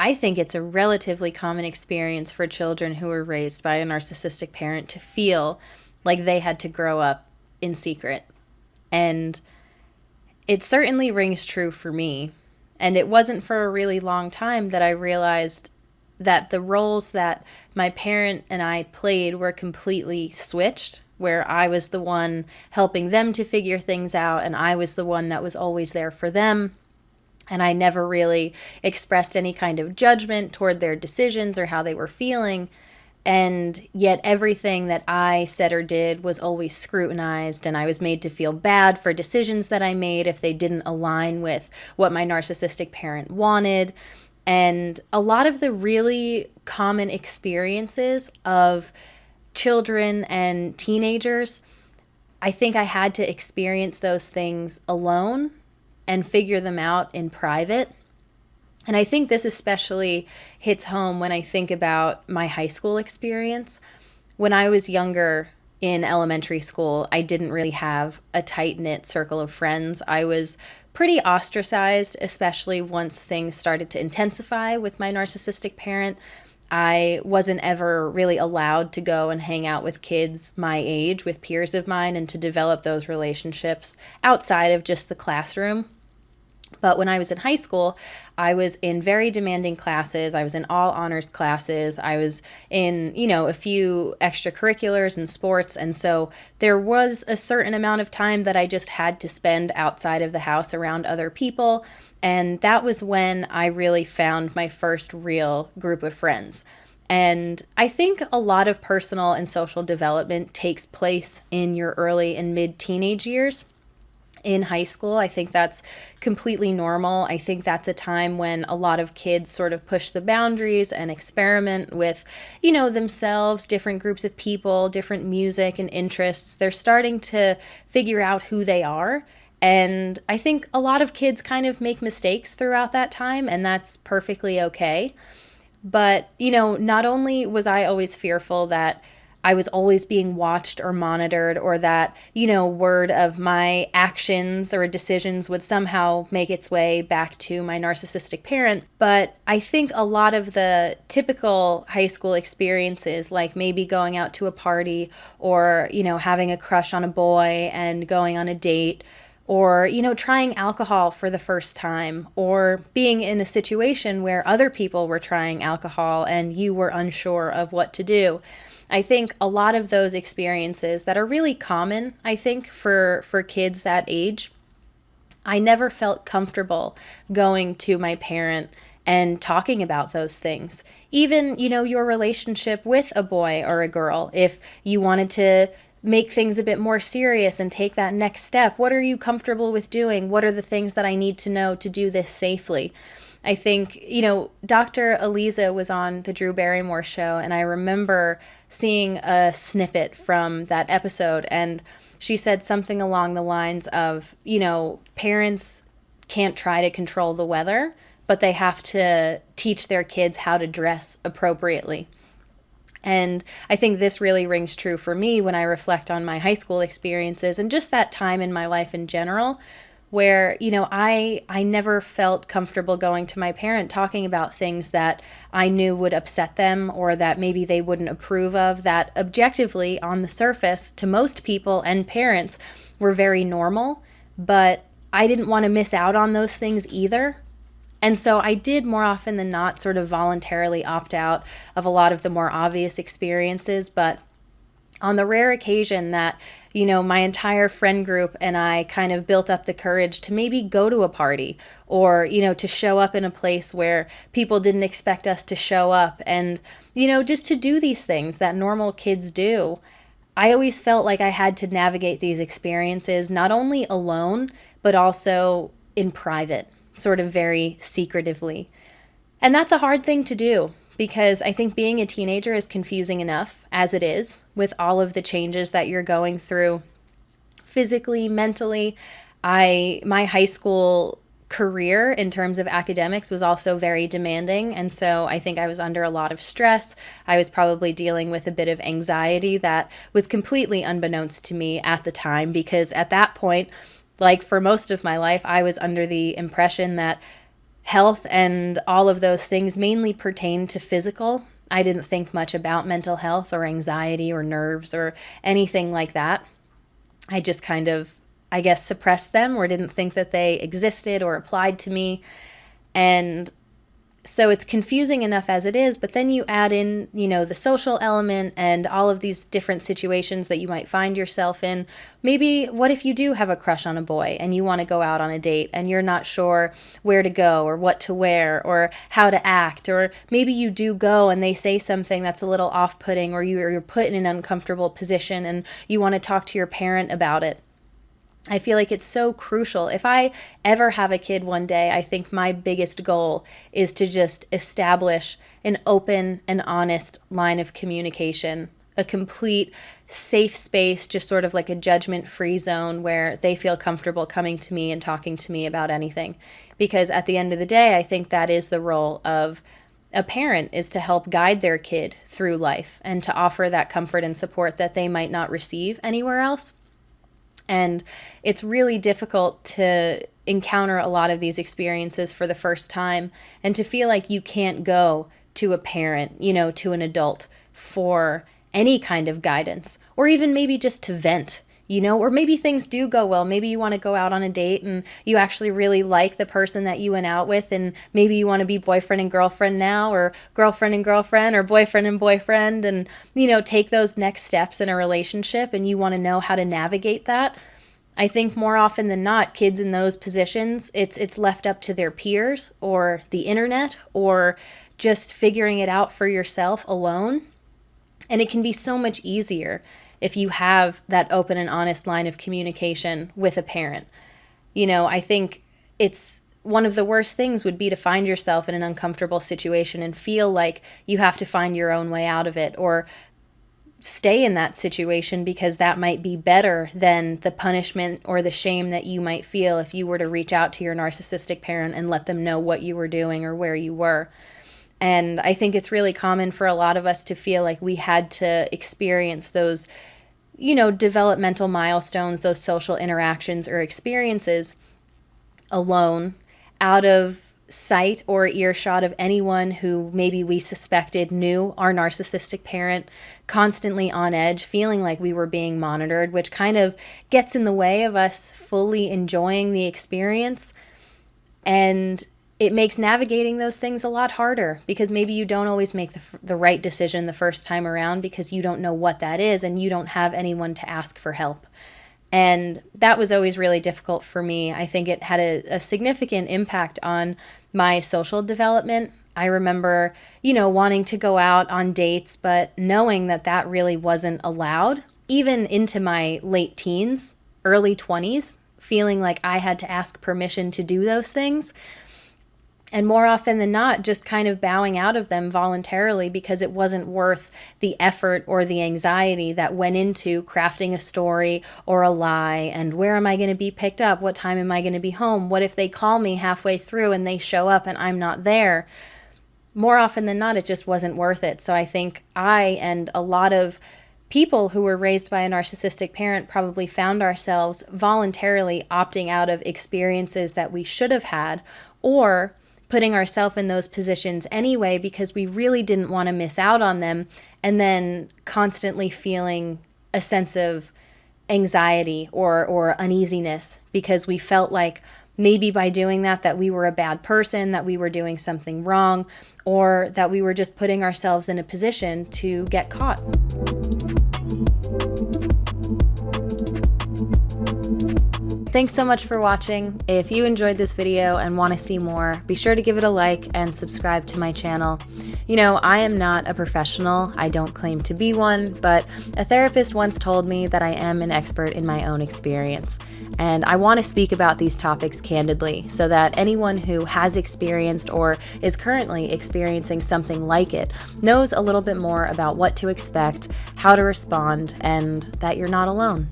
I think it's a relatively common experience for children who were raised by a narcissistic parent to feel like they had to grow up in secret. And it certainly rings true for me. And it wasn't for a really long time that I realized that the roles that my parent and I played were completely switched, where I was the one helping them to figure things out, and I was the one that was always there for them. And I never really expressed any kind of judgment toward their decisions or how they were feeling. And yet everything that I said or did was always scrutinized, and I was made to feel bad for decisions that I made if they didn't align with what my narcissistic parent wanted. And a lot of the really common experiences of children and teenagers, I think I had to experience those things alone and figure them out in private. And I think this especially hits home when I think about my high school experience. When I was younger in elementary school, I didn't really have a tight-knit circle of friends. I was pretty ostracized, especially once things started to intensify with my narcissistic parent. I wasn't ever really allowed to go and hang out with kids my age, with peers of mine, and to develop those relationships outside of just the classroom. But when I was in high school, I was in very demanding classes. I was in all honors classes. I was in, a few extracurriculars and sports. And so there was a certain amount of time that I just had to spend outside of the house around other people. And that was when I really found my first real group of friends. And I think a lot of personal and social development takes place in your early and mid-teenage years. In high school, I think that's completely normal. I think that's a time when a lot of kids sort of push the boundaries and experiment with, themselves, different groups of people, different music and interests. They're starting to figure out who they are. And I think a lot of kids kind of make mistakes throughout that time, and that's perfectly okay. But, not only was I always fearful that I was always being watched or monitored, or that, word of my actions or decisions would somehow make its way back to my narcissistic parent. But I think a lot of the typical high school experiences, like maybe going out to a party or, having a crush on a boy and going on a date, or, trying alcohol for the first time, or being in a situation where other people were trying alcohol and you were unsure of what to do. I think a lot of those experiences that are really common, I think, for kids that age, I never felt comfortable going to my parent and talking about those things. Even, your relationship with a boy or a girl, if you wanted to make things a bit more serious and take that next step, what are you comfortable with doing? What are the things that I need to know to do this safely? I think, Dr. Eliza was on the Drew Barrymore show, and I remember seeing a snippet from that episode, and she said something along the lines of, parents can't try to control the weather, but they have to teach their kids how to dress appropriately. And I think this really rings true for me when I reflect on my high school experiences and just that time in my life in general, where, I never felt comfortable going to my parent talking about things that I knew would upset them or that maybe they wouldn't approve of, that objectively on the surface to most people and parents were very normal, but I didn't want to miss out on those things either. And so I did more often than not sort of voluntarily opt out of a lot of the more obvious experiences, but on the rare occasion that, my entire friend group and I kind of built up the courage to maybe go to a party or, to show up in a place where people didn't expect us to show up and, just to do these things that normal kids do. I always felt like I had to navigate these experiences not only alone, but also in private, sort of very secretively. And that's a hard thing to do, because I think being a teenager is confusing enough as it is, with all of the changes that you're going through physically, mentally. My high school career in terms of academics was also very demanding, and so I think I was under a lot of stress. I was probably dealing with a bit of anxiety that was completely unbeknownst to me at the time, because at that point, like for most of my life, I was under the impression that health and all of those things mainly pertain to physical. I didn't think much about mental health or anxiety or nerves or anything like that. I just kind of, I guess, suppressed them or didn't think that they existed or applied to me. And so it's confusing enough as it is, but then you add in, the social element and all of these different situations that you might find yourself in. Maybe what if you do have a crush on a boy and you want to go out on a date and you're not sure where to go or what to wear or how to act, or maybe you do go and they say something that's a little off-putting, or you're put in an uncomfortable position and you want to talk to your parent about it. I feel like it's so crucial. If I ever have a kid one day, I think my biggest goal is to just establish an open and honest line of communication, a complete safe space, just sort of like a judgment-free zone where they feel comfortable coming to me and talking to me about anything. Because at the end of the day, I think that is the role of a parent, is to help guide their kid through life and to offer that comfort and support that they might not receive anywhere else. And it's really difficult to encounter a lot of these experiences for the first time and to feel like you can't go to a parent, to an adult for any kind of guidance, or even maybe just to vent, or maybe things do go well. Maybe you want to go out on a date and you actually really like the person that you went out with, and maybe you want to be boyfriend and girlfriend now, or girlfriend and girlfriend, or boyfriend and boyfriend, and, take those next steps in a relationship, and you want to know how to navigate that. I think more often than not, kids in those positions, it's left up to their peers or the internet or just figuring it out for yourself alone. And it can be so much easier if you have that open and honest line of communication with a parent. I think it's one of the worst things would be to find yourself in an uncomfortable situation and feel like you have to find your own way out of it, or stay in that situation because that might be better than the punishment or the shame that you might feel if you were to reach out to your narcissistic parent and let them know what you were doing or where you were. And I think it's really common for a lot of us to feel like we had to experience those, developmental milestones, those social interactions or experiences alone, out of sight or earshot of anyone who maybe we suspected knew our narcissistic parent, constantly on edge, feeling like we were being monitored, which kind of gets in the way of us fully enjoying the experience. And it makes navigating those things a lot harder because maybe you don't always make the right decision the first time around because you don't know what that is and you don't have anyone to ask for help. And that was always really difficult for me. I think it had a significant impact on my social development. I remember, wanting to go out on dates, but knowing that that really wasn't allowed, even into my late teens, early 20s, feeling like I had to ask permission to do those things. And more often than not, just kind of bowing out of them voluntarily because it wasn't worth the effort or the anxiety that went into crafting a story or a lie. And where am I going to be picked up? What time am I going to be home? What if they call me halfway through and they show up and I'm not there? More often than not, it just wasn't worth it. So I think I and a lot of people who were raised by a narcissistic parent probably found ourselves voluntarily opting out of experiences that we should have had, or putting ourselves in those positions anyway because we really didn't want to miss out on them, and then constantly feeling a sense of anxiety or uneasiness because we felt like maybe by doing that we were a bad person, that we were doing something wrong, or that we were just putting ourselves in a position to get caught. Thanks so much for watching. If you enjoyed this video and want to see more, be sure to give it a like and subscribe to my channel. I am not a professional. I don't claim to be one, but a therapist once told me that I am an expert in my own experience. And I want to speak about these topics candidly so that anyone who has experienced or is currently experiencing something like it knows a little bit more about what to expect, how to respond, and that you're not alone.